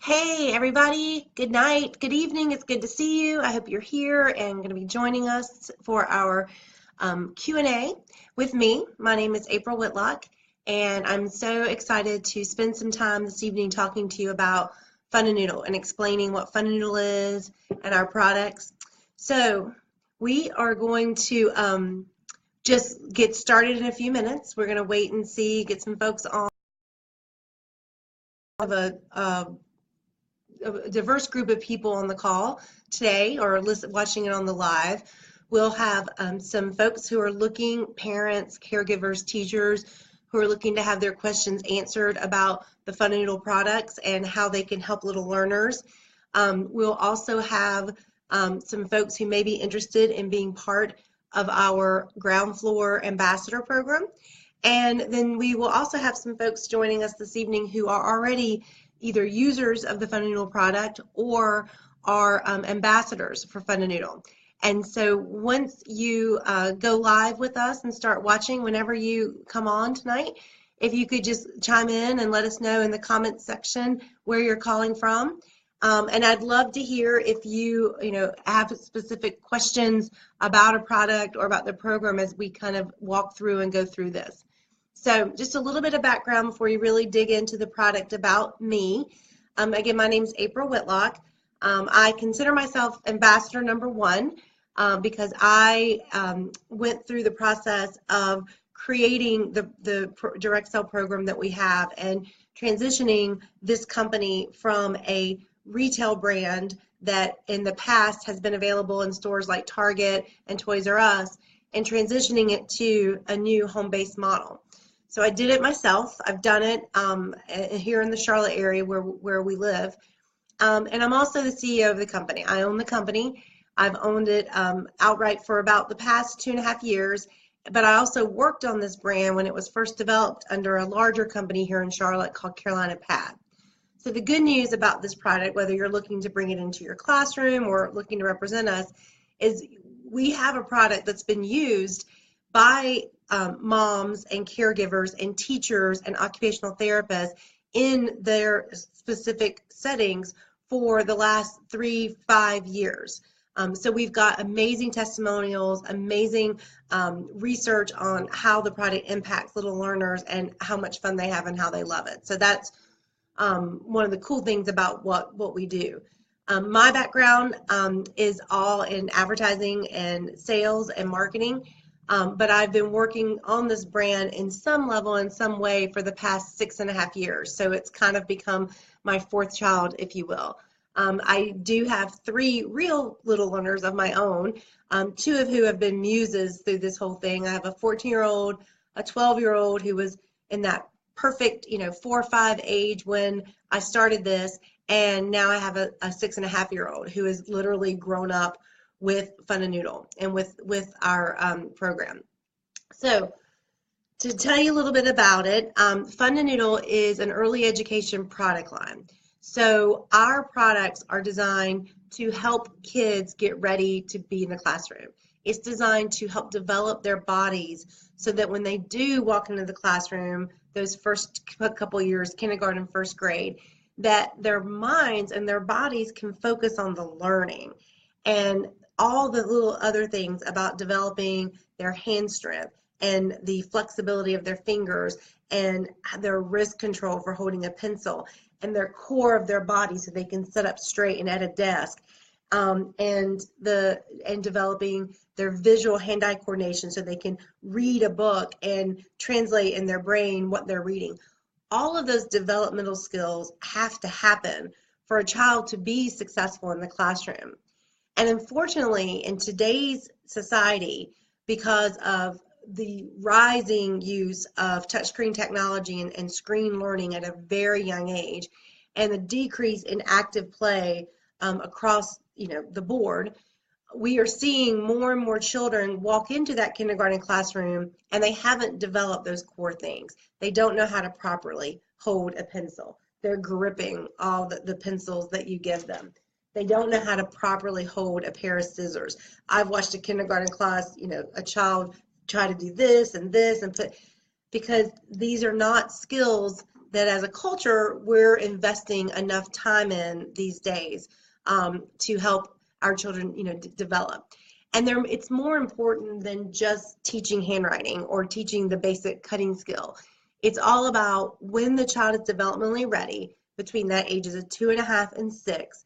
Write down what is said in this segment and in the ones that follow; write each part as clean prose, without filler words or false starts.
Hey everybody, good night, good evening. It's good to see you. I hope you're here and going to be joining us for our Q&A with me. My name is April Whitlock, and I'm so excited to spend some time this evening talking to you about Fundanoodle and explaining what Fundanoodle is and our products. So we are going to just get started in a few minutes. We're going to wait and see, get some folks on of a diverse group of people on the call today or watching it on the live. We'll have some folks who are looking, parents, caregivers, teachers, who are looking to have their questions answered about the Fundanoodle products and how they can help little learners. We'll also have some folks who may be interested in being part of our ground floor ambassador program. And then we will also have some folks joining us this evening who are already either users of the Fundanoodle product or are ambassadors for Fundanoodle. And so once you go live with us and start watching, whenever you come on tonight, if you could just chime in and let us know in the comments section where you're calling from. And I'd love to hear if you have specific questions about a product or about the program as we kind of walk through and go through this. So just a little bit of background before you really dig into the product about me. Again, my name is April Whitlock. I consider myself ambassador number one because I went through the process of creating the direct sell program that we have and transitioning this company from a retail brand that in the past has been available in stores like Target and Toys R Us and transitioning it to a new home-based model. So I did it myself. I've done it here in the Charlotte area where we live. And I'm also the CEO of the company. I own the company. I've owned it outright for about the past 2.5 years. But I also worked on this brand when it was first developed under a larger company here in Charlotte called Carolina Pad. So the good news about this product, whether you're looking to bring it into your classroom or looking to represent us, is we have a product that's been used by moms and caregivers and teachers and occupational therapists in their specific settings for the last 3-5 years. So we've got amazing testimonials, amazing research on how the product impacts little learners and how much fun they have and how they love it. So that's one of the cool things about what we do. My background is all in advertising and sales and marketing. But I've been working on this brand in some level, in some way, for the past 6.5 years. So it's kind of become my fourth child, if you will. I do have 3 real little learners of my own, 2 of who have been muses through this whole thing. I have a 14-year-old, a 12-year-old who was in that perfect, 4 or 5 age when I started this, and now I have a 6.5-year-old who is literally grown up with Fundanoodle and with our program. So to tell you a little bit about it, Fundanoodle is an early education product line. So our products are designed to help kids get ready to be in the classroom. It's designed to help develop their bodies so that when they do walk into the classroom, those first couple years, kindergarten, first grade, that their minds and their bodies can focus on the learning and all the little other things about developing their hand strength and the flexibility of their fingers and their wrist control for holding a pencil and their core of their body so they can sit up straight and at a desk, and developing their visual hand-eye coordination so they can read a book and translate in their brain what they're reading. All of those developmental skills have to happen for a child to be successful in the classroom. And unfortunately, in today's society, because of the rising use of touchscreen technology and screen learning at a very young age, and the decrease in active play across the board, we are seeing more and more children walk into that kindergarten classroom and they haven't developed those core things. They don't know how to properly hold a pencil. They're gripping all the pencils that you give them. They don't know how to properly hold a pair of scissors. I've watched a kindergarten class, a child try to do this and this and because these are not skills that as a culture, we're investing enough time in these days to help our children, develop. And it's more important than just teaching handwriting or teaching the basic cutting skill. It's all about when the child is developmentally ready, between that ages of 2.5 and 6,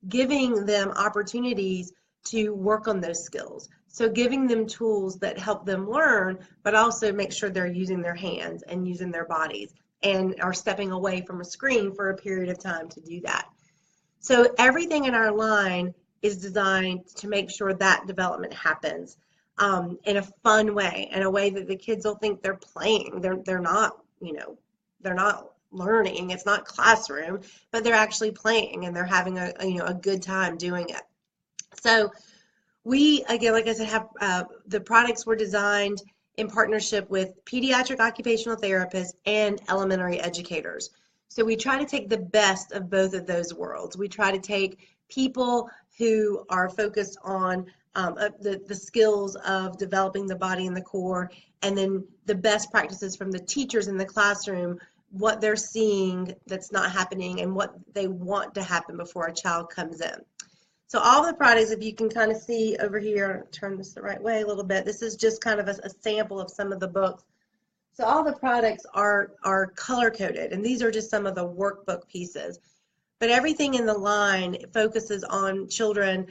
giving them opportunities to work on those skills. So giving them tools that help them learn, but also make sure they're using their hands and using their bodies and are stepping away from a screen for a period of time to do that. So everything in our line is designed to make sure that development happens in a fun way, in a way that the kids will think they're playing. They're not, they're not learning. It's not classroom, but they're actually playing and they're having a good time doing it. So we, again, like I said, have the products were designed in partnership with pediatric occupational therapists and elementary educators. So we try to take the best of both of those worlds. We try to take people who are focused on the skills of developing the body and the core, and then the best practices from the teachers in the classroom, what they're seeing that's not happening and what they want to happen before a child comes in. So all the products, if you can kind of see over here, turn this the right way a little bit, this is just kind of a sample of some of the books. So all the products are color-coded, and these are just some of the workbook pieces. But everything in the line focuses on children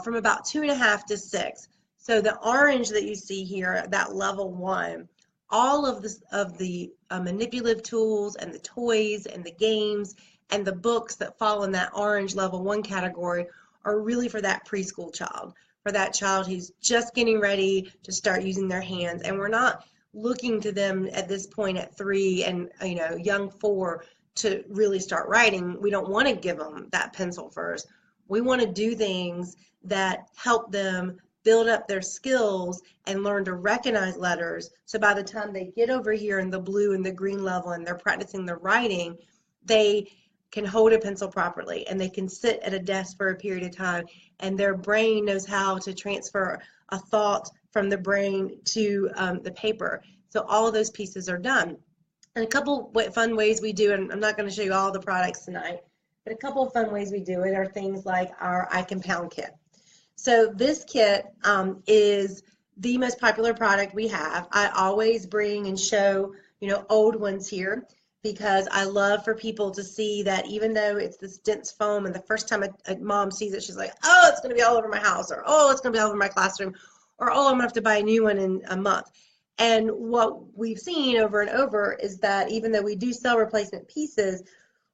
from about 2.5 to 6. So the orange that you see here, that level 1, all of the manipulative tools and the toys and the games and the books that fall in that orange level 1 category are really for that preschool child, for that child who's just getting ready to start using their hands. And we're not looking to them at this point at 3 and young 4 to really start writing. We don't want to give them that pencil first. We want to do things that help them build up their skills and learn to recognize letters. So by the time they get over here in the blue and the green level and they're practicing their writing, they can hold a pencil properly and they can sit at a desk for a period of time, and their brain knows how to transfer a thought from the brain to the paper. So all of those pieces are done. And a couple fun ways we do, and I'm not going to show you all the products tonight, but a couple of fun ways we do it are things like our I Can Pound kit. So this kit is the most popular product we have. I always bring and show, old ones here, because I love for people to see that even though it's this dense foam, and the first time a mom sees it, she's like, oh, it's going to be all over my house, or oh, it's going to be all over my classroom, or oh, I'm going to have to buy a new one in a month. And what we've seen over and over is that even though we do sell replacement pieces,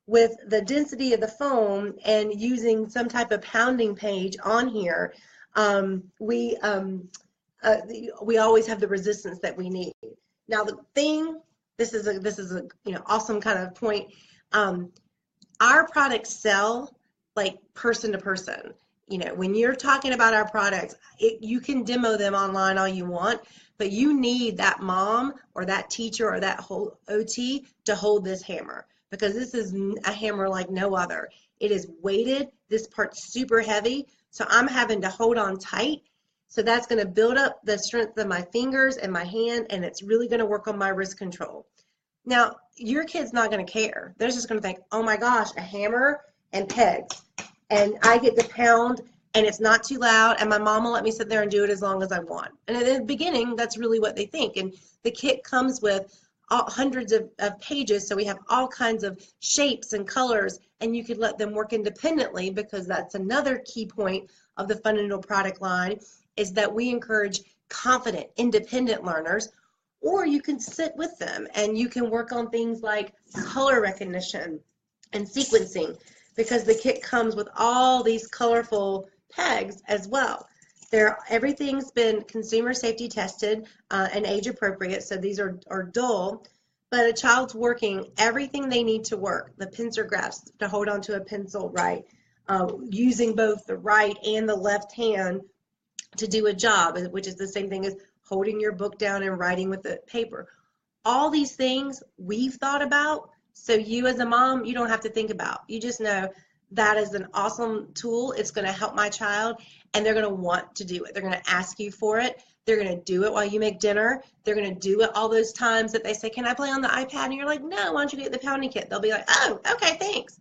with the density of the foam and using some type of pounding page on here, we always have the resistance that we need. Now the thing, this is a awesome kind of point. Our products sell like person to person. When you're talking about our products, you can demo them online all you want, but you need that mom or that teacher or that whole OT to hold this hammer, because this is a hammer like no other. It is weighted. This part's super heavy, so I'm having to hold on tight. So that's going to build up the strength of my fingers and my hand, and it's really going to work on my wrist control. Now, your kid's not going to care. They're just going to think, oh my gosh, a hammer and pegs, and I get to pound, and it's not too loud, and my mom will let me sit there and do it as long as I want. And in the beginning, that's really what they think. And the kit comes with hundreds of pages, so we have all kinds of shapes and colors, and you could let them work independently, because that's another key point of the Fundanoodle product line, is that we encourage confident, independent learners, or you can sit with them and you can work on things like color recognition and sequencing, because the kit comes with all these colorful pegs as well. Everything's been consumer safety tested and age appropriate, so these are dull, but a child's working everything they need to work. The pincer grasp to hold onto a pencil right, using both the right and the left hand to do a job, which is the same thing as holding your book down and writing with the paper. All these things we've thought about, so you as a mom, you don't have to think about. You just know that is an awesome tool. It's going to help my child, and they're going to want to do it. They're going to ask you for it They're going to do it while you make dinner. They're going to do it all those times that they say, can I play on the iPad? And you're like, no, why don't you get the pounding kit? They'll be like, oh, okay, thanks.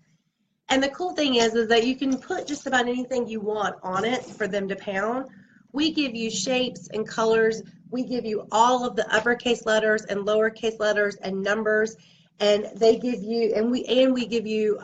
And the cool thing is that you can put just about anything you want on it for them to pound. We give you shapes and colors. We give you all of the uppercase letters and lowercase letters and numbers, and they give you, and we give you,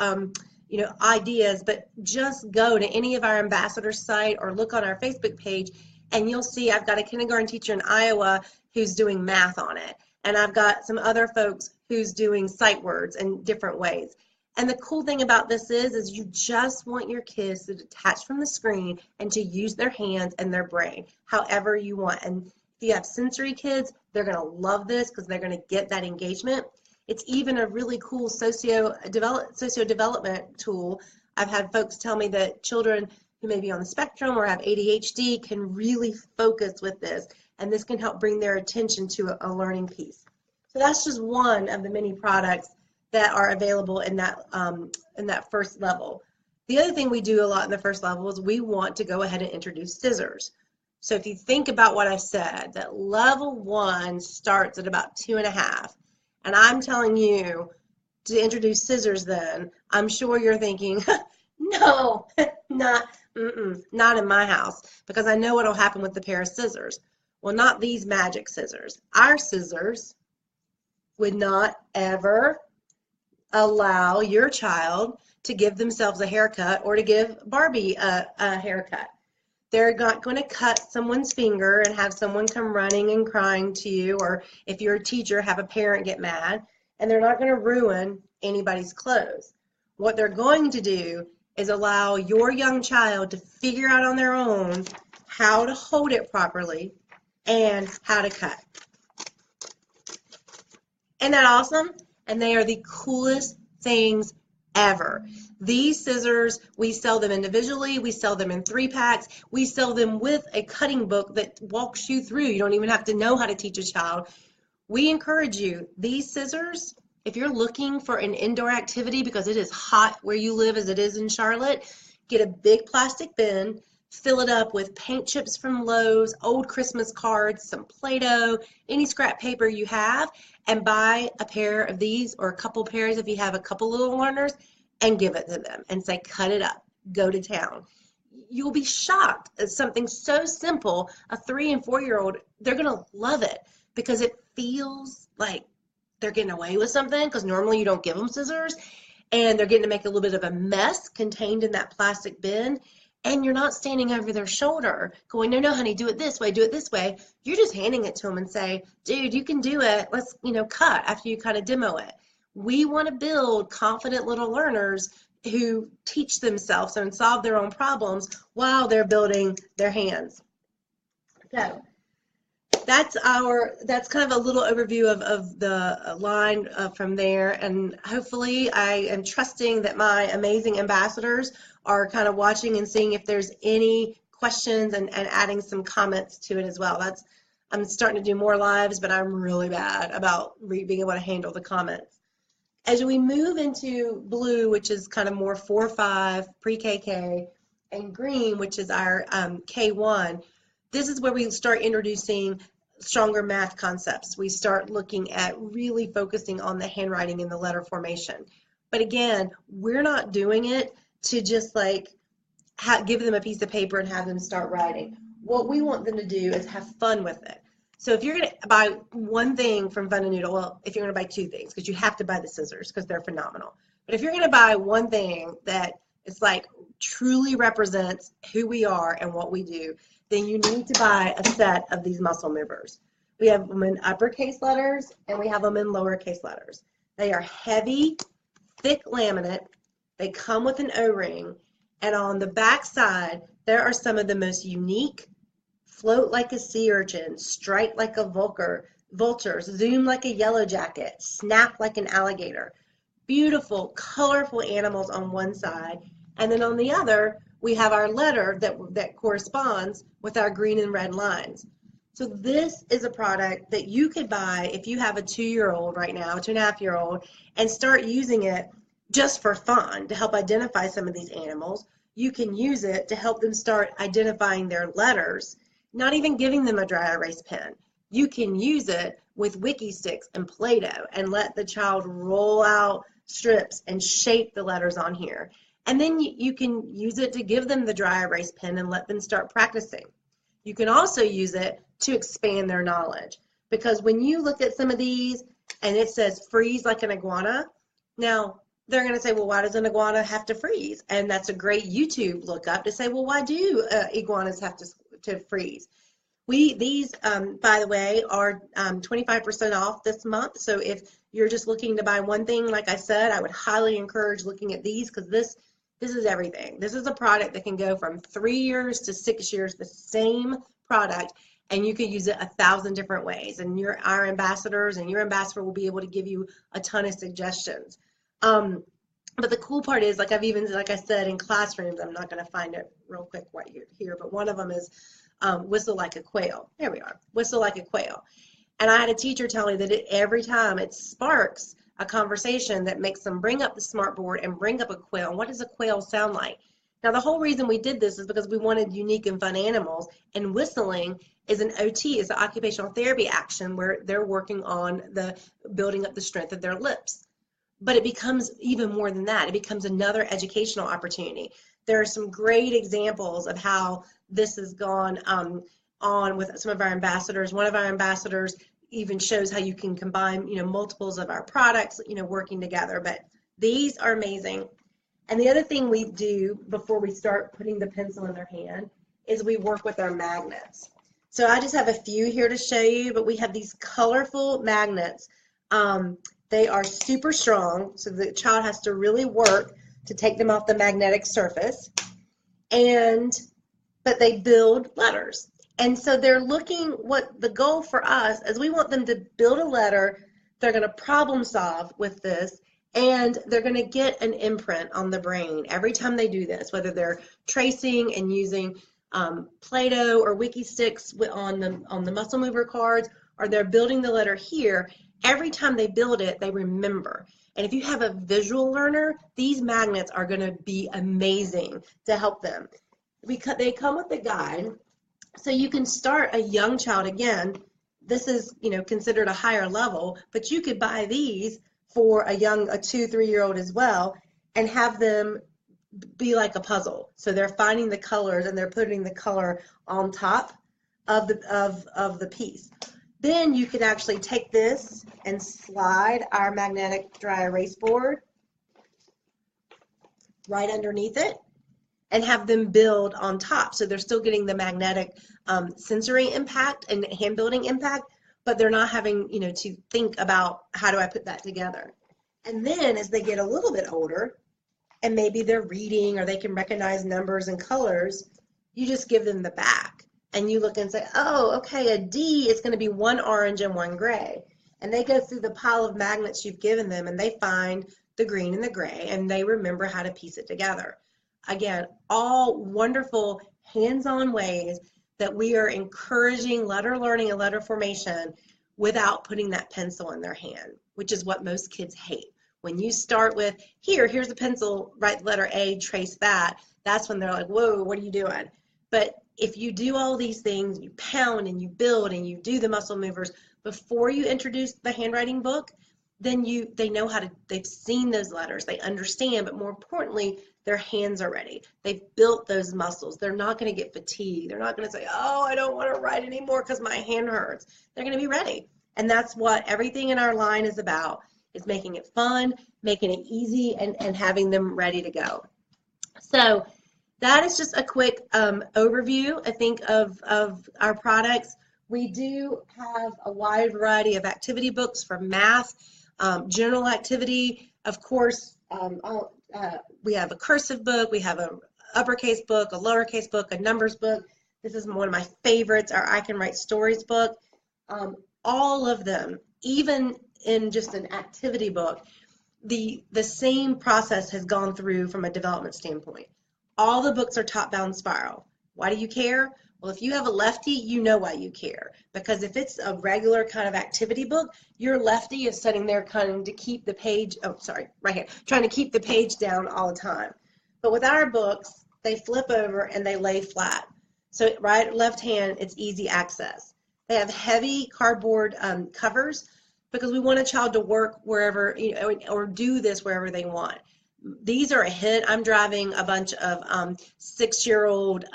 ideas. But just go to any of our ambassadors site or look on our Facebook page, and you'll see I've got a kindergarten teacher in Iowa who's doing math on it, and I've got some other folks who's doing sight words in different ways. And the cool thing about this is you just want your kids to detach from the screen and to use their hands and their brain however you want. And if you have sensory kids, they're going to love this because they're going to get that engagement. It's even a really cool socio-development tool. I've had folks tell me that children who may be on the spectrum or have ADHD can really focus with this, and this can help bring their attention to a learning piece. So that's just one of the many products that are available in that first level. The other thing we do a lot in the first level is we want to go ahead and introduce scissors. So if you think about what I said, that level 1 starts at about 2.5, and I'm telling you to introduce scissors then, I'm sure you're thinking, no, not in my house, because I know what will happen with the pair of scissors. Well, not these magic scissors. Our scissors would not ever allow your child to give themselves a haircut or to give Barbie a haircut. They're not going to cut someone's finger and have someone come running and crying to you, or if you're a teacher, have a parent get mad, and they're not going to ruin anybody's clothes. What they're going to do is allow your young child to figure out on their own how to hold it properly and how to cut. Isn't that awesome? And they are the coolest things ever. These scissors, we sell them individually, we sell them in 3-packs, we sell them with a cutting book that walks you through. You don't even have to know how to teach a child. We encourage you, these scissors, if you're looking for an indoor activity because it is hot where you live as it is in Charlotte, get a big plastic bin, fill it up with paint chips from Lowe's, old Christmas cards, some Play-Doh, any scrap paper you have, and buy a pair of these or a couple pairs if you have a couple little learners, and give it to them and say, cut it up, go to town. You'll be shocked at something so simple. A 3- and 4-year-old, they're going to love it because it feels like they're getting away with something, because normally you don't give them scissors, and they're getting to make a little bit of a mess contained in that plastic bin. And you're not standing over their shoulder going, no, honey, do it this way, do it this way. You're just handing it to them and say, dude, you can do it. Let's, cut after you kind of demo it. We want to build confident little learners who teach themselves and solve their own problems while they're building their hands. So that's kind of a little overview of the line from there. And hopefully I am trusting that my amazing ambassadors are kind of watching and seeing if there's any questions and adding some comments to it as well. I'm starting to do more lives, but I'm really bad about being able to handle the comments. As we move into blue, which is kind of more 4-5, pre-KK, and green, which is our K1, this is where we start introducing stronger math concepts. We start looking at really focusing on the handwriting and the letter formation. But again, we're not doing it to just like give them a piece of paper and have them start writing. What we want them to do is have fun with it. So if you're going to buy one thing from Fundanoodle, well, if you're going to buy 2 things, because you have to buy the scissors because they're phenomenal. But if you're going to buy one thing that is like truly represents who we are and what we do, then you need to buy a set of these muscle movers. We have them in uppercase letters and we have them in lowercase letters. They are heavy, thick laminate. They come with an O-ring, and on the back side, there are some of the most unique, float like a sea urchin, strike like a vulture, zoom like a yellow jacket, snap like an alligator. Beautiful, colorful animals on one side, and then on the other, we have our letter that corresponds with our green and red lines. So this is a product that you could buy if you have a 2-year-old right now, 2.5-year-old, and start using it just for fun to help identify some of these animals. You can use it to help them start identifying their letters. not even giving them a dry erase pen. You can use it with Wiki sticks and Play-Doh and let the child roll out strips and shape the letters on here. And then you can use it to give them the dry erase pen and let them start practicing. You can also use it to expand their knowledge, because when you look at some of these and it says freeze like an iguana, now they're going to say, well, why does an iguana have to freeze? And that's a great YouTube lookup to say, well, why do iguanas have to freeze? These, by the way, are 25% off this month. So if you're just looking to buy one thing, like I said, I would highly encourage looking at these, because this is everything. This is a product that can go from 3 years to 6 years, the same product, and you could use it 1,000 different ways. And our ambassadors and your ambassador will be able to give you a ton of suggestions. But the cool part is, like I said, in classrooms, I'm not going to find it real quick right here, but one of them is whistle like a quail. There we are, whistle like a quail. And I had a teacher tell me that every time it sparks a conversation that makes them bring up the smartboard and bring up a quail. And what does a quail sound like? Now, the whole reason we did this is because we wanted unique and fun animals, and whistling is an OT, is an occupational therapy action where they're working on building up the strength of their lips. But it becomes even more than that. It becomes another educational opportunity. There are some great examples of how this has gone on with some of our ambassadors. One of our ambassadors even shows how you can combine, multiples of our products, working together. But these are amazing. And the other thing we do before we start putting the pencil in their hand is we work with our magnets. So I just have a few here to show you, but we have these colorful magnets. They are super strong, so the child has to really work to take them off the magnetic surface, but they build letters. And so they're looking, what the goal for us is we want them to build a letter. They're going to problem solve with this, and they're going to get an imprint on the brain every time they do this, whether they're tracing and using Play-Doh or Wiki sticks on the muscle mover cards, or they're building the letter here. Every time they build it, they remember. And if you have a visual learner, these magnets are going to be amazing to help them. They come with a guide, so you can start a young child. Again, this is considered a higher level, but you could buy these for a 2-3-year-old as well, and have them be like a puzzle. So they're finding the colors and they're putting the color on top of the piece. Then you can actually take this and slide our magnetic dry erase board right underneath it and have them build on top. So they're still getting the magnetic sensory impact and hand building impact, but they're not having to think about how do I put that together. And then as they get a little bit older, and maybe they're reading or they can recognize numbers and colors, you just give them the back. And you look and say, oh, okay, a D is going to be one orange and one gray. And they go through the pile of magnets you've given them, and they find the green and the gray, and they remember how to piece it together. Again, all wonderful hands-on ways that we are encouraging letter learning and letter formation without putting that pencil in their hand, which is what most kids hate. When you start with, here's a pencil, write letter A, trace that, that's when they're like, whoa, what are you doing? But if you do all these things, you pound and you build and you do the muscle movers before you introduce the handwriting book, then they know how to, they've seen those letters, they understand, but more importantly, their hands are ready. They've built those muscles. They're not going to get fatigued. They're not going to say, oh, I don't want to write anymore because my hand hurts. They're going to be ready. And that's what everything in our line is about, is making it fun, making it easy, and having them ready to go. So that is just a quick overview, I think, of our products. We do have a wide variety of activity books for math, general activity. Of course, we have a cursive book, we have an uppercase book, a lowercase book, a numbers book. This is one of my favorites, our I Can Write Stories book. All of them, even in just an activity book, the same process has gone through from a development standpoint. All the books are top-down spiral. Why do you care? Well, if you have a lefty, you know why you care. Because if it's a regular kind of activity book, your lefty is sitting there kind of to keep the page, right here, trying to keep the page down all the time. But with our books, they flip over and they lay flat. So right, left hand, it's easy access. They have heavy cardboard covers because we want a child to work wherever, you know, or do this wherever they want. These are a hit. I'm driving a bunch of 6-year-old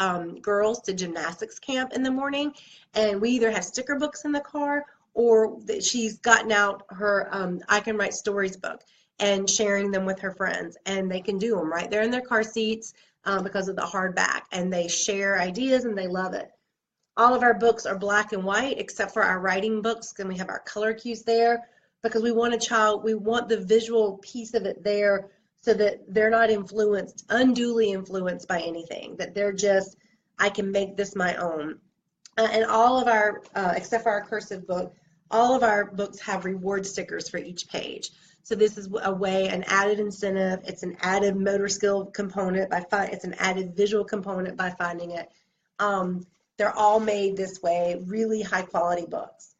girls to gymnastics camp in the morning, and we either have sticker books in the car or she's gotten out her I Can Write Stories book and sharing them with her friends, and they can do them right there in their car seats because of the hard back, and they share ideas and they love it. All of our books are black and white except for our writing books, and we have our color cues there because we want we want the visual piece of it there so that they're not unduly influenced by anything, that they're just, I can make this my own. And all of our, except for our cursive book, all of our books have reward stickers for each page. So this is an added incentive. It's an added motor skill component it's an added visual component by finding it. They're all made this way, really high quality books.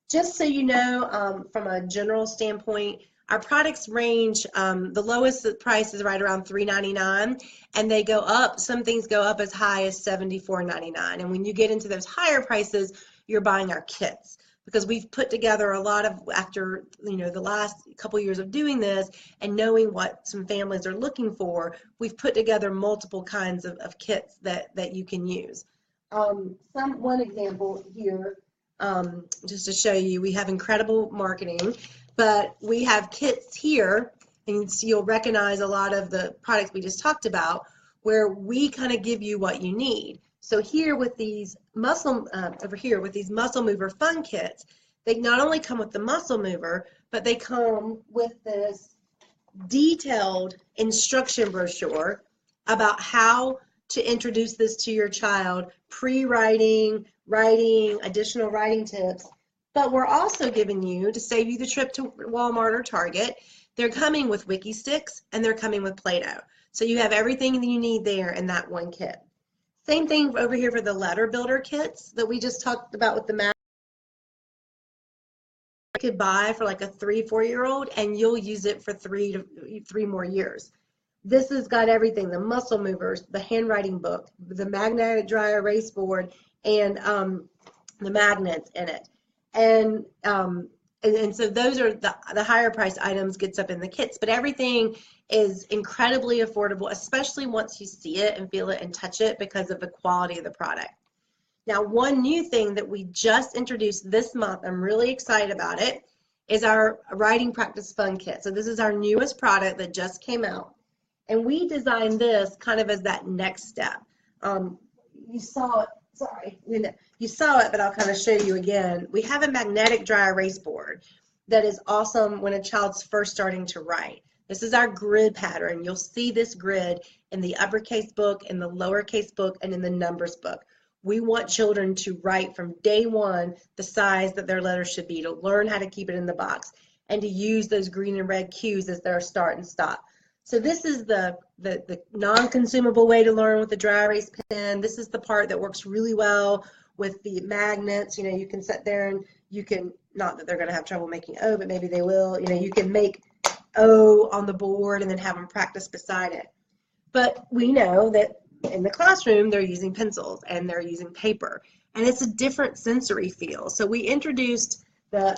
Just so you know, from a general standpoint, our products range, the lowest price is right around $3.99, and they go up, some things go up as high as $74.99. And when you get into those higher prices, you're buying our kits, because we've put together a lot of, after, you know, the last couple years of doing this and knowing what some families are looking for, we've put together multiple kinds of kits that you can use. One example here, just to show you, we have incredible marketing, but we have kits here, and so you'll recognize a lot of the products we just talked about, where we kind of give you what you need. So here with these over here with these muscle mover fun kits, they not only come with the muscle mover, but they come with this detailed instruction brochure about how to introduce this to your child, pre-writing, writing, additional writing tips. But we're also giving you, to save you the trip to Walmart or Target, they're coming with wiki sticks and they're coming with Play-Doh. So you have everything that you need there in that one kit. Same thing over here for the letter builder kits that we just talked about with the math. You could buy for like a 3-4-year-old and you'll use it for three more years. This has got everything, the muscle movers, the handwriting book, the magnetic dry erase board, and the magnets in it. And so those are the higher price items gets up in the kits, but everything is incredibly affordable, especially once you see it and feel it and touch it because of the quality of the product. Now, one new thing that we just introduced this month, I'm really excited about it, is our writing practice fun kit. So this is our newest product that just came out. And we designed this kind of as that next step. You saw it, sorry, you saw it, but I'll kind of show you again. We have a magnetic dry erase board that is awesome when a child's first starting to write. This is our grid pattern. You'll see this grid in the uppercase book, in the lowercase book, and in the numbers book. We want children to write from day one the size that their letters should be, to learn how to keep it in the box, and to use those green and red cues as their start and stop. So this is the non-consumable way to learn with the dry erase pen. This is the part that works really well with the magnets. You know, you can sit there and you can, not that they're going to have trouble making O, but maybe they will. You know, you can make O on the board and then have them practice beside it. But we know that in the classroom, they're using pencils and they're using paper, and it's a different sensory feel. So we introduced the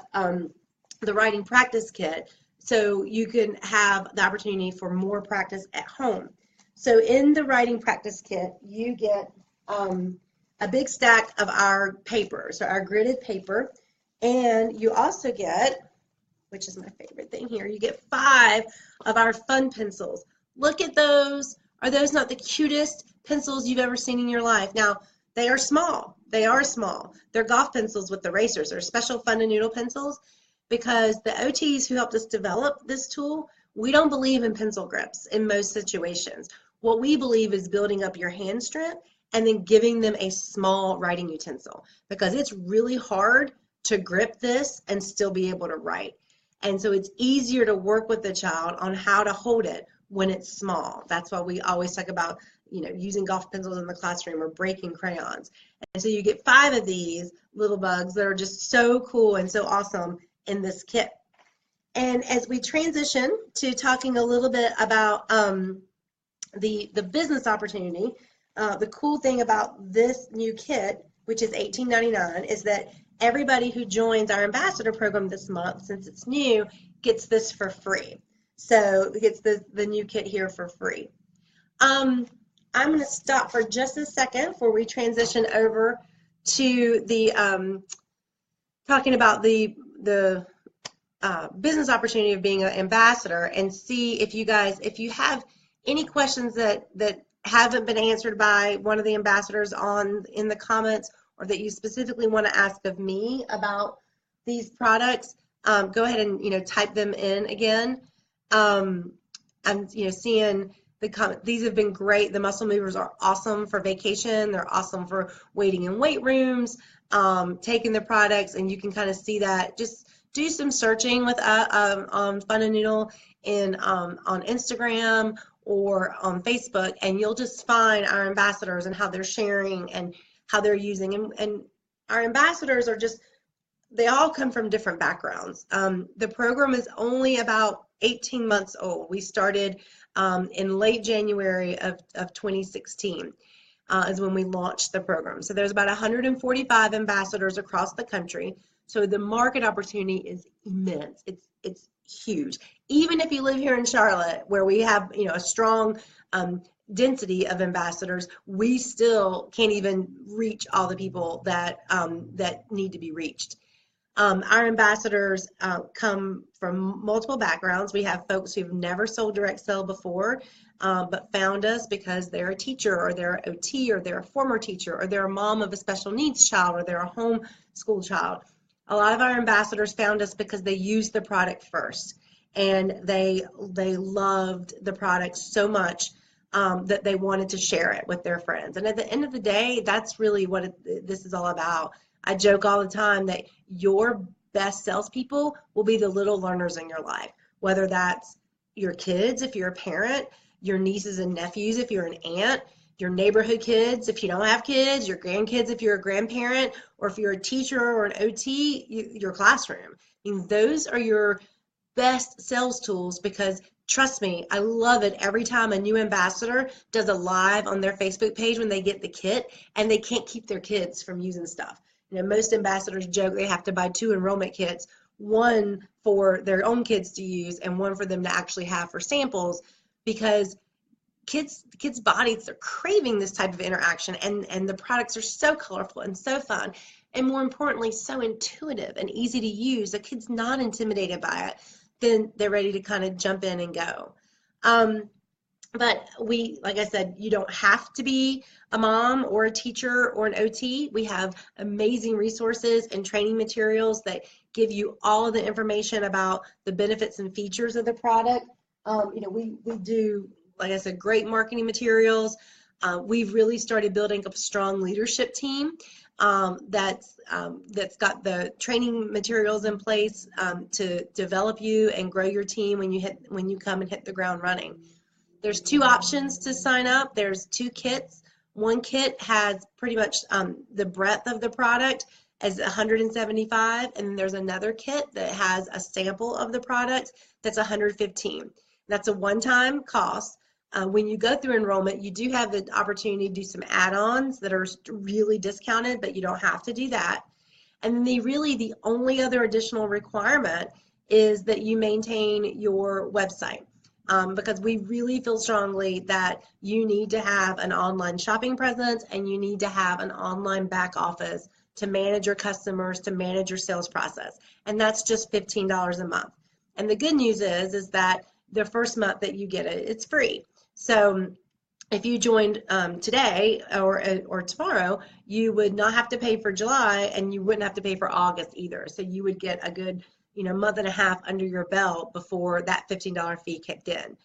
writing practice kit so you can have the opportunity for more practice at home. So in the writing practice kit, you get a big stack of our paper, so our gridded paper, and you also get, which is my favorite thing here, you get 5 of our fun pencils. Look at those. Are those not the cutest pencils you've ever seen in your life? Now, they are small. They are small. They're golf pencils with erasers. They're special Fundanoodle pencils, because the OTs who helped us develop this tool, we don't believe in pencil grips in most situations. What we believe is building up your hand strength and then giving them a small writing utensil, because it's really hard to grip this and still be able to write. And so it's easier to work with the child on how to hold it when it's small. That's why we always talk about, you know, using golf pencils in the classroom or breaking crayons. And so you get 5 of these little bugs that are just so cool and so awesome in this kit. And as we transition to talking a little bit about the business opportunity, The cool thing about this new kit, which is $18.99, is that everybody who joins our ambassador program this month, since it's new, gets this for free. So it gets the new kit here for free. I'm going to stop for just a second before we transition over to the talking about the business opportunity of being an ambassador, and see if you have any questions that haven't been answered by one of the ambassadors in the comments, or that you specifically want to ask of me about these products. Go ahead and type them in again. I'm seeing the comment. These have been great. The muscle movers are awesome for vacation. They're awesome for waiting in weight rooms, taking the products, and you can kind of see that. Just do some searching with on Fundanoodle and on Instagram or on Facebook, and you'll just find our ambassadors and how they're sharing and how they're using. And our ambassadors are they all come from different backgrounds. The program is only about 18 months old. We started in late January of 2016 is when we launched the program. So there's about 145 ambassadors across the country. So the market opportunity is immense. It's huge. Even if you live here in Charlotte, where we have a strong density of ambassadors, we still can't even reach all the people that need to be reached. Our ambassadors come from multiple backgrounds. We have folks who've never sold direct sale before, but found us because they're a teacher, or they're an OT, or they're a former teacher, or they're a mom of a special needs child, or they're a home school child. A lot of our ambassadors found us because they used the product first, and they loved the product so much that they wanted to share it with their friends. And at the end of the day, that's really what this is all about. I joke all the time that your best salespeople will be the little learners in your life, whether that's your kids if you're a parent, your nieces and nephews if you're an aunt, your neighborhood kids if you don't have kids, your grandkids if you're a grandparent, or if you're a teacher or an OT, your classroom. I mean, those are your best sales tools, because trust me, I love it every time a new ambassador does a live on their Facebook page when they get the kit and they can't keep their kids from using stuff. Most ambassadors joke they have to buy 2 enrollment kits, one for their own kids to use and one for them to actually have for samples, because kids' bodies are craving this type of interaction, and the products are so colorful and so fun, and more importantly, so intuitive and easy to use. The kid's not intimidated by it, then they're ready to kind of jump in and go. But like I said, you don't have to be a mom or a teacher or an OT. We have amazing resources and training materials that give you all of the information about the benefits and features of the product. We do, like I said, great marketing materials. We've really started building up a strong leadership team that's got the training materials in place to develop you and grow your team when you come and hit the ground running. There's 2 options to sign up. There's 2 kits. One kit has pretty much the breadth of the product as 175, and then there's another kit that has a sample of the product that's 115. That's a one-time cost. When you go through enrollment, you do have the opportunity to do some add-ons that are really discounted, but you don't have to do that. And then the only other additional requirement is that you maintain your website. Because we really feel strongly that you need to have an online shopping presence, and you need to have an online back office to manage your customers, to manage your sales process. And that's just $15 a month. And the good news is that the first month that you get it, it's free. So if you joined today or tomorrow, you would not have to pay for July, and you wouldn't have to pay for August either. So you would get a good month and a half under your belt before that $15 fee kicked in.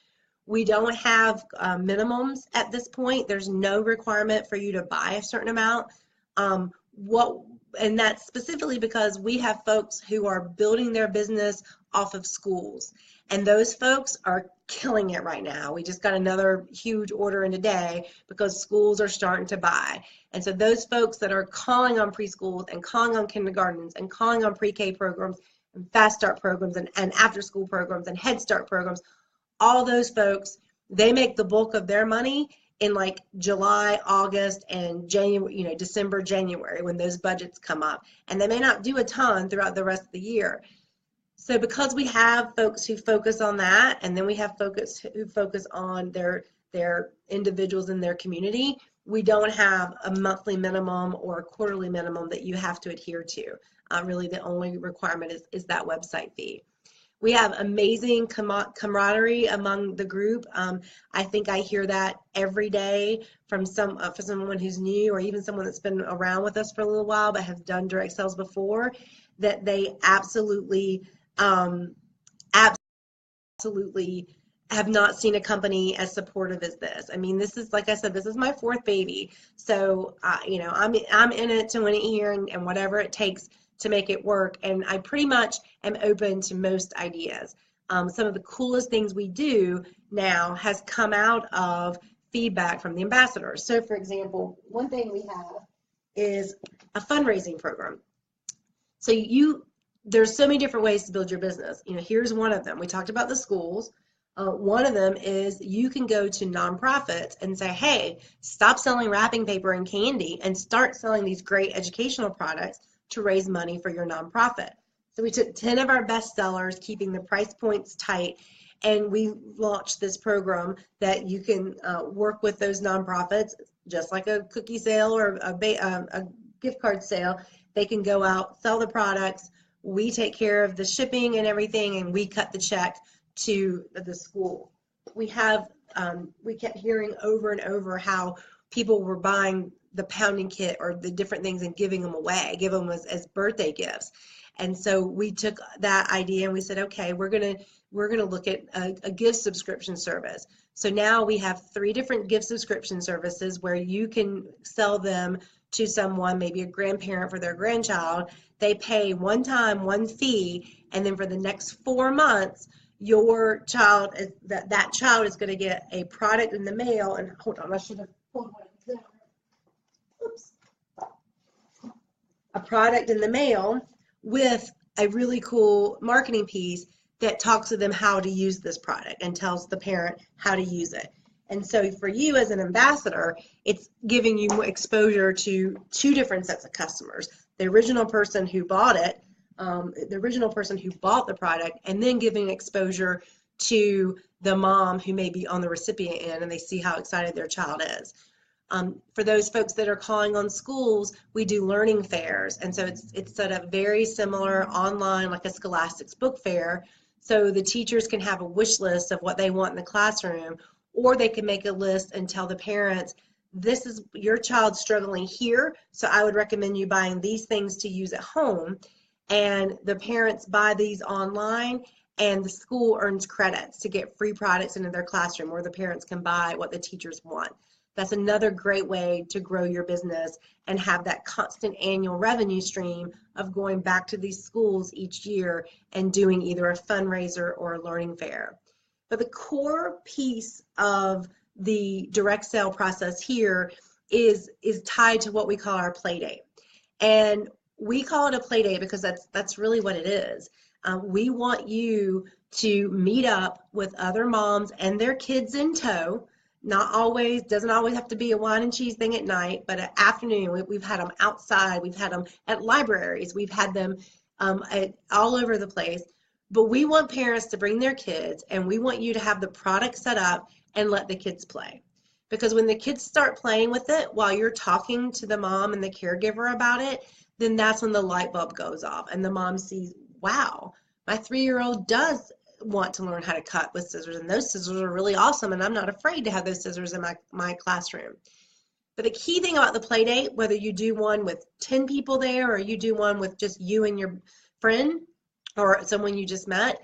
We don't have minimums at this point. There's no requirement for you to buy a certain amount. And that's specifically because we have folks who are building their business off of schools, and those folks are killing it right now. We just got another huge order in today because schools are starting to buy. And so those folks that are calling on preschools and calling on kindergartens and calling on pre-K programs and fast start programs and after school programs and head start programs, all those folks, they make the bulk of their money in like July, August, and January, December, January, when those budgets come up. And they may not do a ton throughout the rest of the year. So because we have folks who focus on that, and then we have folks who focus on their individuals in their community, we don't have a monthly minimum or a quarterly minimum that you have to adhere to. Really, the only requirement is that website fee. We have amazing camaraderie among the group. I think I hear that every day from someone who's new, or even someone that's been around with us for a little while but has done direct sales before, that they absolutely have not seen a company as supportive as this. I mean, this is, like I said, this is my fourth baby. So, I'm in it to win it here, and whatever it takes to make it work. And I pretty much am open to most ideas. Some of the coolest things we do now has come out of feedback from the ambassadors. So, for example, one thing we have is a fundraising program. So there's so many different ways to build your business. Here's one of them. We talked about the schools. One of them is you can go to nonprofits and say, hey, stop selling wrapping paper and candy and start selling these great educational products to raise money for your nonprofit. So we took 10 of our best sellers, keeping the price points tight, and we launched this program that you can work with those nonprofits, just like a cookie sale or a gift card sale. They can go out, sell the products. We take care of the shipping and everything, and we cut the check to the school. We kept hearing over and over how people were buying the pounding kit or the different things and giving them away, give them as birthday gifts. And so we took that idea and we said, okay, we're gonna look at a gift subscription service. So now we have 3 different gift subscription services where you can sell them to someone, maybe a grandparent for their grandchild. They pay one time, one fee, and then for the next 4 months, your child that child is going to get a product in the mail. And hold on, I should have pulled one down. Oops. A product in the mail with a really cool marketing piece that talks to them how to use this product and tells the parent how to use it. And so for you as an ambassador, it's giving you exposure to 2 different sets of customers. The original person who bought it, the original person who bought the product, and then giving exposure to the mom who may be on the recipient end, and they see how excited their child is. For those folks that are calling on schools, we do learning fairs, and so it's set up very similar online, like a Scholastic's book fair, so the teachers can have a wish list of what they want in the classroom, or they can make a list and tell the parents, this is your child struggling here, so I would recommend you buying these things to use at home. And the parents buy these online, and the school earns credits to get free products into their classroom, or the parents can buy what the teachers want. That's another great way to grow your business and have that constant annual revenue stream of going back to these schools each year and doing either a fundraiser or a learning fair. But the core piece of the direct sale process here is tied to what we call our play date. And we call it a play date because that's really what it is. We want you to meet up with other moms and their kids in tow. Doesn't always have to be a wine and cheese thing at night, but at afternoon, we've had them outside, we've had them at libraries, we've had them all over the place. But we want parents to bring their kids, and we want you to have the product set up and let the kids play. Because when the kids start playing with it while you're talking to the mom and the caregiver about it, then that's when the light bulb goes off and the mom sees, wow, my 3-year-old does want to learn how to cut with scissors, and those scissors are really awesome, and I'm not afraid to have those scissors in my classroom. But the key thing about the play date, whether you do one with 10 people there or you do one with just you and your friend or someone you just met,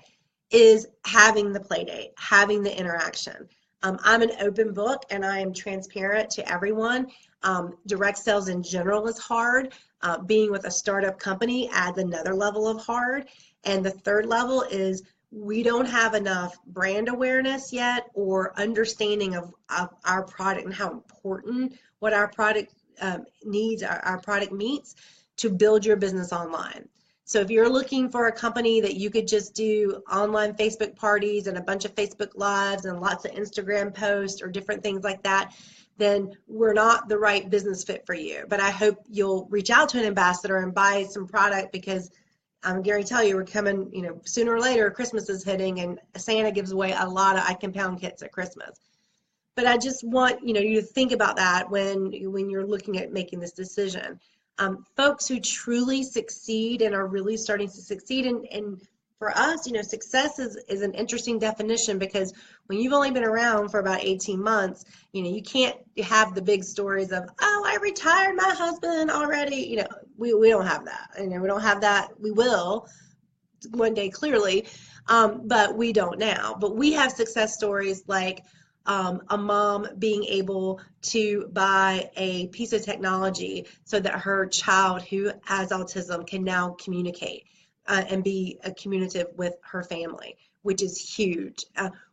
is having the play date, having the interaction. I'm an open book and I am transparent to everyone. Direct sales in general is hard. Being with a startup company adds another level of hard. And the third level is we don't have enough brand awareness yet or understanding of our product and how important what our product needs, our product meets to build your business online. So if you're looking for a company that you could just do online Facebook parties and a bunch of Facebook Lives and lots of Instagram posts or different things like that, then we're not the right business fit for you. But I hope you'll reach out to an ambassador and buy some product, because I'm going to tell you, we're coming, sooner or later, Christmas is hitting, and Santa gives away a lot of I Can Pound kits at Christmas. But I just want, you to think about that when you're looking at making this decision. Folks who truly succeed and are really starting to succeed, and for us, success is an interesting definition, because when you've only been around for about 18 months, you can't have the big stories of, oh, I retired my husband already. We don't have that. We don't have that. We will one day, clearly, but we don't now. But we have success stories like a mom being able to buy a piece of technology so that her child who has autism can now communicate and be communicative with her family, which is huge.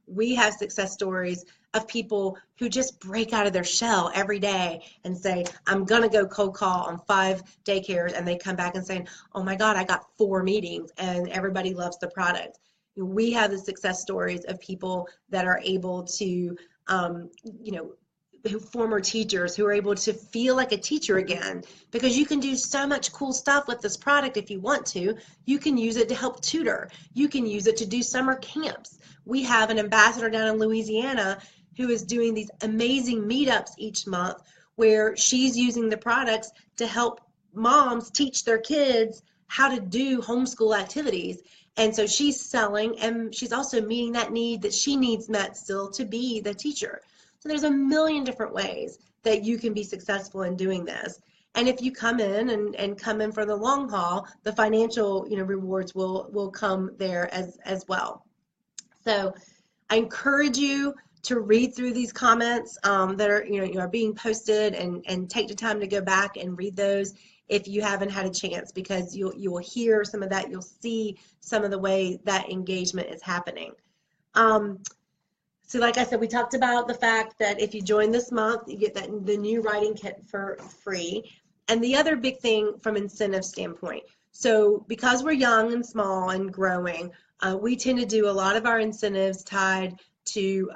We have success stories of people who just break out of their shell every day and say, I'm going to go cold call on 5 daycares, and they come back and say, oh my God, I got 4 meetings and everybody loves the product. We have the success stories of people that are able to, former teachers who are able to feel like a teacher again, because you can do so much cool stuff with this product if you want to. You can use it to help tutor. You can use it to do summer camps. We have an ambassador down in Louisiana who is doing these amazing meetups each month where she's using the products to help moms teach their kids how to do homeschool activities. And so she's selling, and she's also meeting that need that she needs met still to be the teacher. So there's a million different ways that you can be successful in doing this. And if you come in and come in for the long haul, the financial rewards will come there as well. So I encourage you to read through these comments that are being posted, and take the time to go back and read those if you haven't had a chance, because you'll hear some of that. You'll see some of the way that engagement is happening. So like I said, we talked about the fact that if you join this month, you get the new writing kit for free. And the other big thing from incentive standpoint, so because we're young and small and growing, we tend to do a lot of our incentives tied to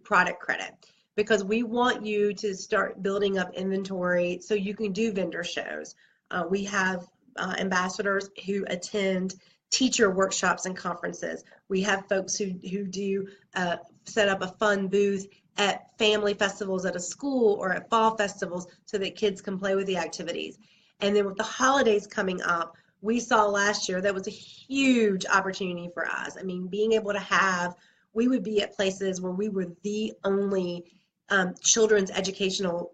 product credit, because we want you to start building up inventory so you can do vendor shows. We have ambassadors who attend teacher workshops and conferences. We have folks who do set up a fun booth at family festivals at a school or at fall festivals so that kids can play with the activities. And then with the holidays coming up, we saw last year that was a huge opportunity for us. I mean, being able to we would be at places where we were the only children's educational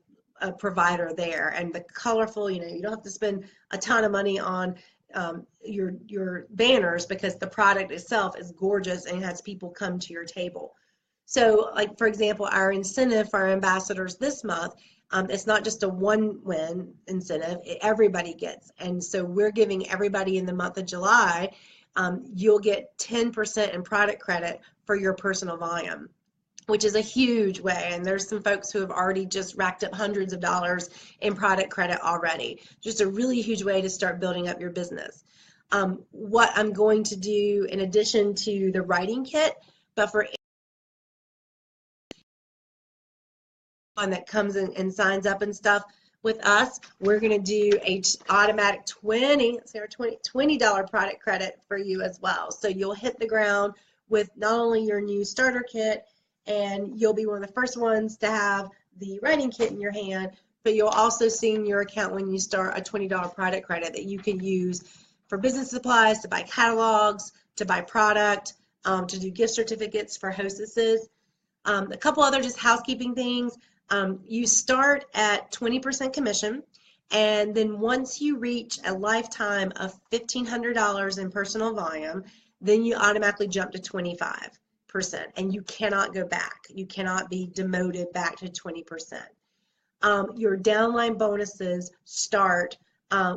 provider there, and the colorful, you don't have to spend a ton of money on your banners, because the product itself is gorgeous and has people come to your table. So like, for example, our incentive for our ambassadors this month, it's not just a one-win incentive, everybody gets. And so we're giving everybody in the month of July, you'll get 10% in product credit for your personal volume, which is a huge way. And there's some folks who have already just racked up hundreds of dollars in product credit already. Just a really huge way to start building up your business. What I'm going to do in addition to the writing kit, but for anyone that comes in and signs up and stuff with us, we're going to do a automatic $20 product credit for you as well. So you'll hit the ground with not only your new starter kit, and you'll be one of the first ones to have the writing kit in your hand, but you'll also see in your account when you start a $20 product credit that you can use for business supplies, to buy catalogs, to buy product, to do gift certificates for hostesses. A couple other just housekeeping things. You start at 20% commission, and then once you reach a lifetime of $1,500 in personal volume, then you automatically jump to 25%, and you cannot go back. You cannot be demoted back to 20%. Your downline bonuses start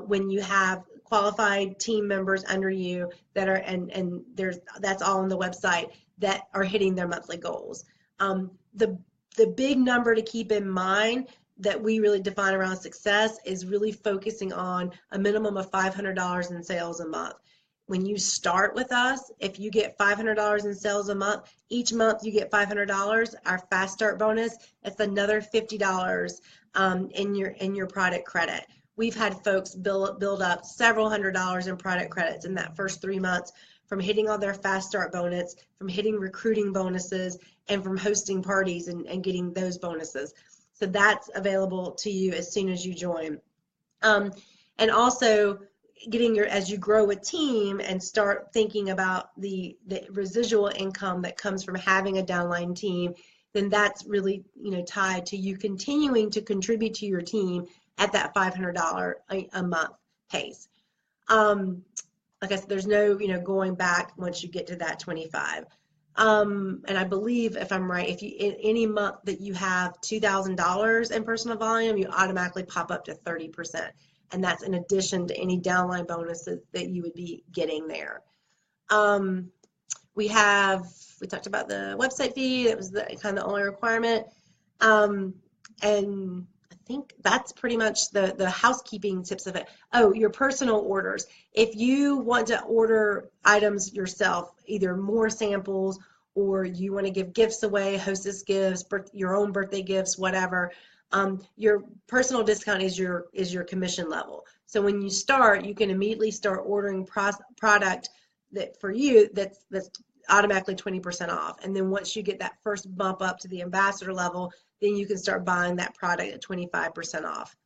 when you have qualified team members under you that are, and that's all on the website, that are hitting their monthly goals. The big number to keep in mind that we really define around success is really focusing on a minimum of $500 in sales a month. when you start with us, if you get $500 in sales a month, each month you get $500. Our fast start bonus, it's another $50 in your product credit. We've had folks build up several $100s in product credits in that first 3 months from hitting all their fast start bonus, from hitting recruiting bonuses, and from hosting parties and getting those bonuses. So that's available to you as soon as you join. And also getting as you grow a team and start thinking about the residual income that comes from having a downline team, then that's really, tied to you continuing to contribute to your team at that $500 a month pace. Like I said, there's no, going back once you get to that 25. And I believe, if I'm right, if you in any month that you have $2,000 in personal volume, you automatically pop up to 30%. And that's in addition to any downline bonuses that you would be getting there. We talked about the website fee. That was the kind of the only requirement. And I think that's pretty much the housekeeping tips of it. Oh, your personal orders. If you want to order items yourself, either more samples or you want to give gifts away, hostess gifts, your own birthday gifts, whatever, your personal discount is your commission level. So when you start, you can immediately start ordering product that for you that's automatically 20% off. And then once you get that first bump up to the ambassador level, then you can start buying that product at 25% off.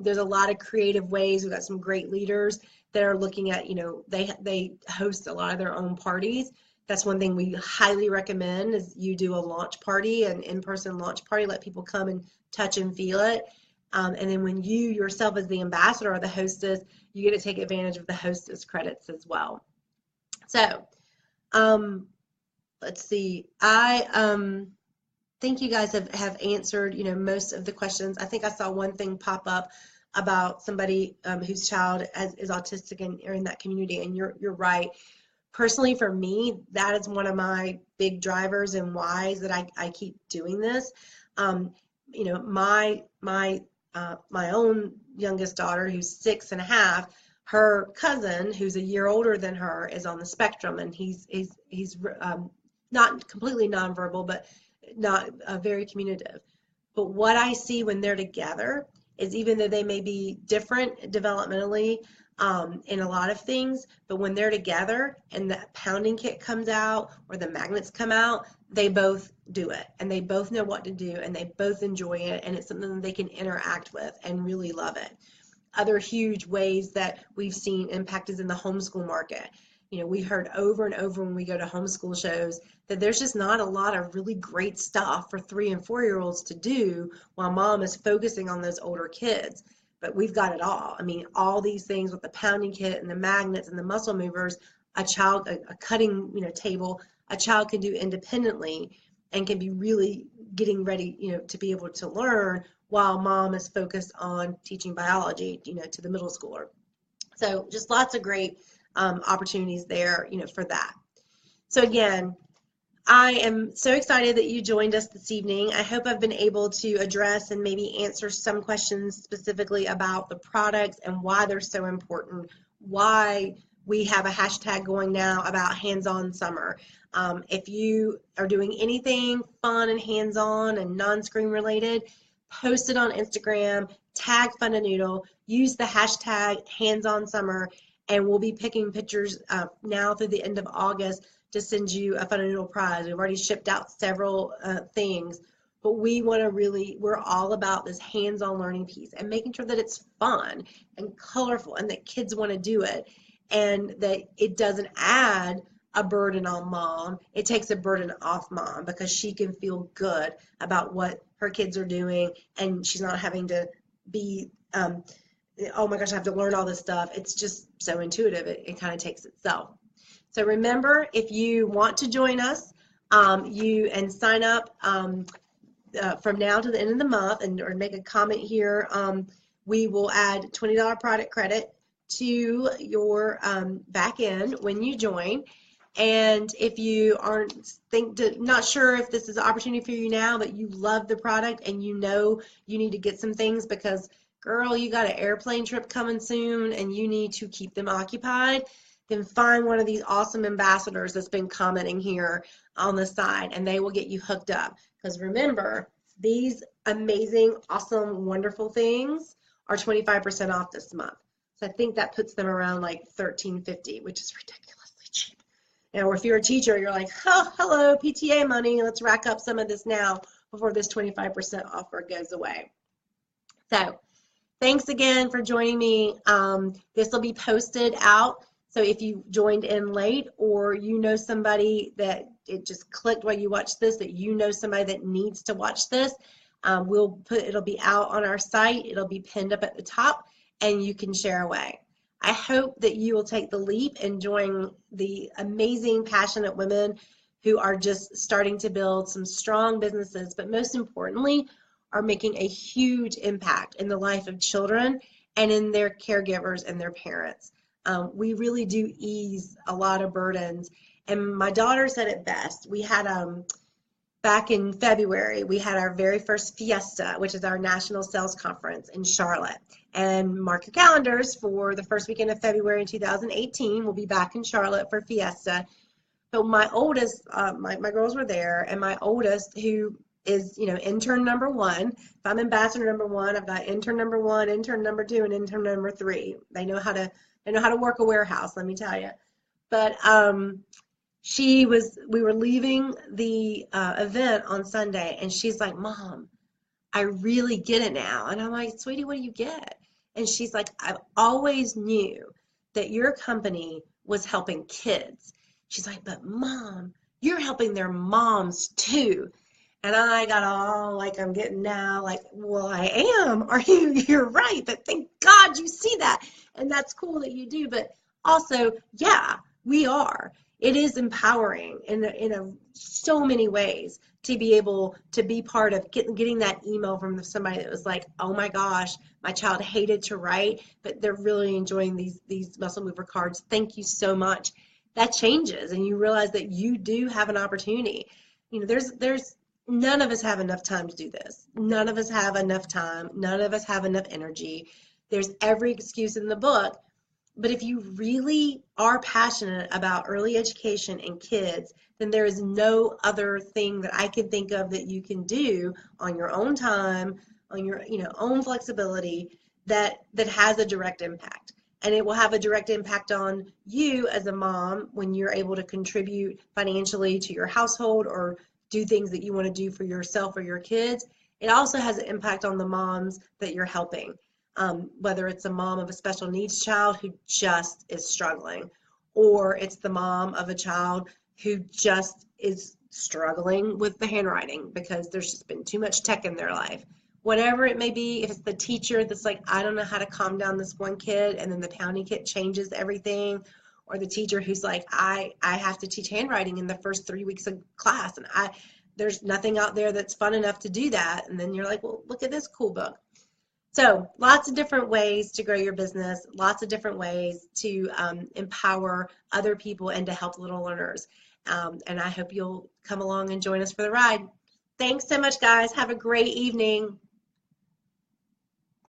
There's a lot of creative ways. We've got some great leaders that are looking at, they host a lot of their own parties. That's one thing we highly recommend is you do a launch party, an in-person launch party, let people come and touch and feel it. And then when you yourself as the ambassador or the hostess, you get to take advantage of the hostess credits as well. So let's see. I think you guys have answered, most of the questions. I think I saw one thing pop up about somebody whose child is autistic and are in that community, and you're right. Personally, for me, that is one of my big drivers and whys that I keep doing this. My own youngest daughter, who's 6.5, her cousin, who's a year older than her, is on the spectrum, and he's not completely nonverbal, but not very communicative. But what I see when they're together is, even though they may be different developmentally in a lot of things, but when they're together and the pounding kit comes out or the magnets come out, they both do it, and they both know what to do, and they both enjoy it, and it's something that they can interact with and really love it. Other huge ways that we've seen impact is in the homeschool market. We heard over and over when we go to homeschool shows that there's just not a lot of really great stuff for 3- and 4-year-olds to do while mom is focusing on those older kids. But we've got it all. I mean, all these things with the pounding kit and the magnets and the muscle movers, a cutting, table, a child can do independently and can be really getting ready, to be able to learn while mom is focused on teaching biology, to the middle schooler. So just lots of great opportunities there, for that. So again, I am so excited that you joined us this evening. I hope I've been able to address and maybe answer some questions specifically about the products and why they're so important, why we have a hashtag going now about hands-on summer. If you are doing anything fun and hands-on and non-screen related, post it on Instagram, tag Fundanoodle, use the hashtag hands-on summer, and we'll be picking pictures now through the end of August to send you a Fundanoodle prize. We've already shipped out several things, but we want to we're all about this hands-on learning piece and making sure that it's fun and colorful and that kids want to do it, and that it doesn't add a burden on mom. It takes a burden off mom because she can feel good about what her kids are doing, and she's not having to be, oh my gosh, I have to learn all this stuff. It's just so intuitive. It kind of takes itself. So remember, if you want to join us, and sign up from now to the end of the month, or make a comment here, we will add $20 product credit to your back end when you join. And if you not sure if this is an opportunity for you now, but you love the product and you need to get some things because, girl, you got an airplane trip coming soon and you need to keep them occupied, then find one of these awesome ambassadors that's been commenting here on the side, and they will get you hooked up. Because remember, these amazing, awesome, wonderful things are 25% off this month. So I think that puts them around like $13.50, which is ridiculously cheap. Now, if you're a teacher, you're like, oh, hello, PTA money, let's rack up some of this now before this 25% offer goes away. So thanks again for joining me. This will be posted out. So if you joined in late, or you know somebody that it just clicked while you watched this, that you know somebody that needs to watch this, it'll be out on our site. It'll be pinned up at the top, and you can share away. I hope that you will take the leap and join the amazing, passionate women who are just starting to build some strong businesses, but most importantly, are making a huge impact in the life of children and in their caregivers and their parents. We really do ease a lot of burdens. And my daughter said it best. We had, back in February, we had our very first Fiesta, which is our national sales conference in Charlotte. And mark your calendars for the first weekend of February in 2018. We'll be back in Charlotte for Fiesta. So my oldest, my girls were there, and my oldest, who is, intern number one. If I'm ambassador number one, I've got intern number one, intern number two, and intern number three. They know how to work a warehouse, let me tell you. But we were leaving the event on Sunday, and she's like, Mom, I really get it now. And I'm like, sweetie, what do you get? And she's like, I've always knew that your company was helping kids. She's like, but Mom, you're helping their moms too. And I got all like, I'm getting now like, well, I am. You're right. But thank God you see that. And that's cool that you do. But also, yeah, we are. It is empowering in so many ways to be able to be part of getting that email from somebody that was like, oh my gosh, my child hated to write, but they're really enjoying these muscle mover cards. Thank you so much. That changes, and you realize that you do have an opportunity. There's none of us have enough time to do this. None of us have enough time. None of us have enough energy. There's every excuse in the book. But if you really are passionate about early education and kids, then there is no other thing that I can think of that you can do on your own time, on your own flexibility that has a direct impact. And it will have a direct impact on you as a mom when you're able to contribute financially to your household or do things that you want to do for yourself or your kids. It also has an impact on the moms that you're helping. Whether it's a mom of a special needs child who just is struggling, or it's the mom of a child who just is struggling with the handwriting because there's just been too much tech in their life. Whatever it may be, if it's the teacher that's like, I don't know how to calm down this one kid, and then the pounding kit changes everything, or the teacher who's like, I have to teach handwriting in the first 3 weeks of class, and there's nothing out there that's fun enough to do that. And then you're like, well, look at this cool book. So lots of different ways to grow your business, lots of different ways to empower other people and to help little learners. And I hope you'll come along and join us for the ride. Thanks so much, guys. Have a great evening.